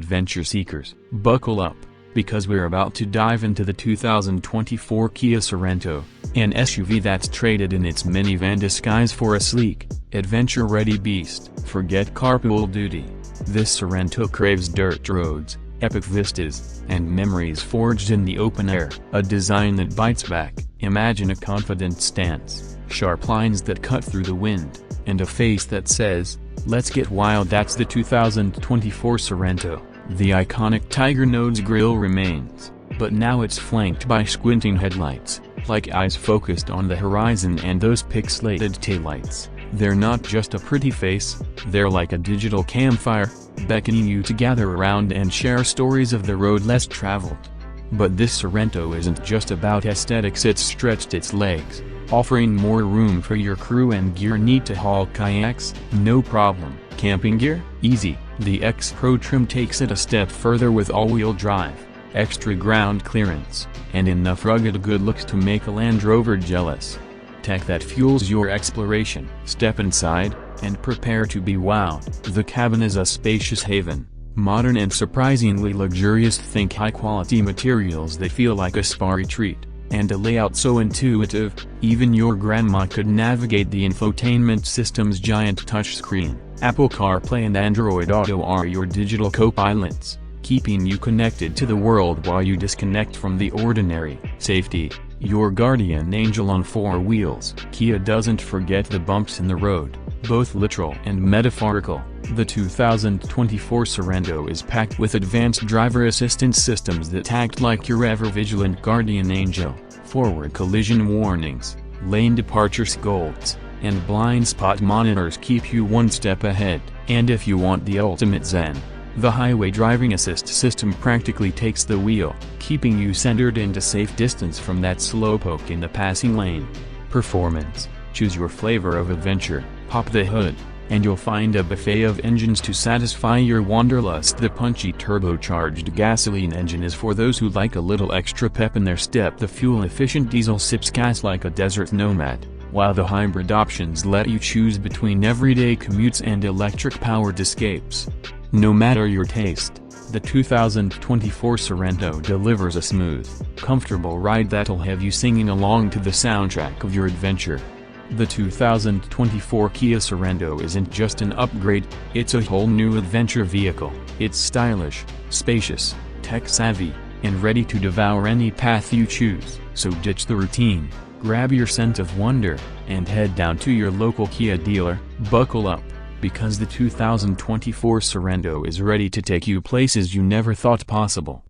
adventure seekers. Buckle up, because we're about to dive into the 2024 Kia Sorento, an SUV that's traded in its minivan disguise for a sleek, adventure-ready beast. Forget carpool duty. This Sorento craves dirt roads, epic vistas, and memories forged in the open air. A design that bites back. Imagine a confident stance, sharp lines that cut through the wind, and a face that says, "Let's get wild." That's the 2024 Sorento. The iconic tiger nose grille remains, but now it's flanked by squinting headlights, like eyes focused on the horizon, and those pixelated taillights. They're not just a pretty face, they're like a digital campfire, beckoning you to gather around and share stories of the road less traveled. But this Sorento isn't just about aesthetics, it's stretched its legs, offering more room for your crew and gear. Need to haul kayaks? No problem. Camping gear? Easy. The X-Pro trim takes it a step further with all-wheel drive, extra ground clearance, and enough rugged good looks to make a Land Rover jealous. Tech that fuels your exploration. Step inside, and prepare to be wowed. The cabin is a spacious haven, modern and surprisingly luxurious. Think high-quality materials that feel like a spa retreat, and a layout so intuitive, even your grandma could navigate. The infotainment system's giant touchscreen, Apple CarPlay and Android Auto are your digital co-pilots, keeping you connected to the world while you disconnect from the ordinary. Safety, your guardian angel on four wheels. Kia doesn't forget the bumps in the road, both literal and metaphorical. The 2024 Sorento is packed with advanced driver assistance systems that act like your ever-vigilant guardian angel. Forward collision warnings, lane departure scolds, and blind spot monitors keep you one step ahead. And if you want the ultimate zen, the highway driving assist system practically takes the wheel, keeping you centered and a safe distance from that slowpoke in the passing lane. Performance, choose your flavor of adventure. Pop the hood, and you'll find a buffet of engines to satisfy your wanderlust. The punchy turbocharged gasoline engine is for those who like a little extra pep in their step. The fuel-efficient diesel sips gas like a desert nomad, while the hybrid options let you choose between everyday commutes and electric-powered escapes. No matter your taste, the 2024 Sorento delivers a smooth, comfortable ride that'll have you singing along to the soundtrack of your adventure. The 2024 Kia Sorento isn't just an upgrade, it's a whole new adventure vehicle. It's stylish, spacious, tech-savvy, and ready to devour any path you choose. So ditch the routine, grab your sense of wonder, and head down to your local Kia dealer. Buckle up, because the 2024 Sorento is ready to take you places you never thought possible.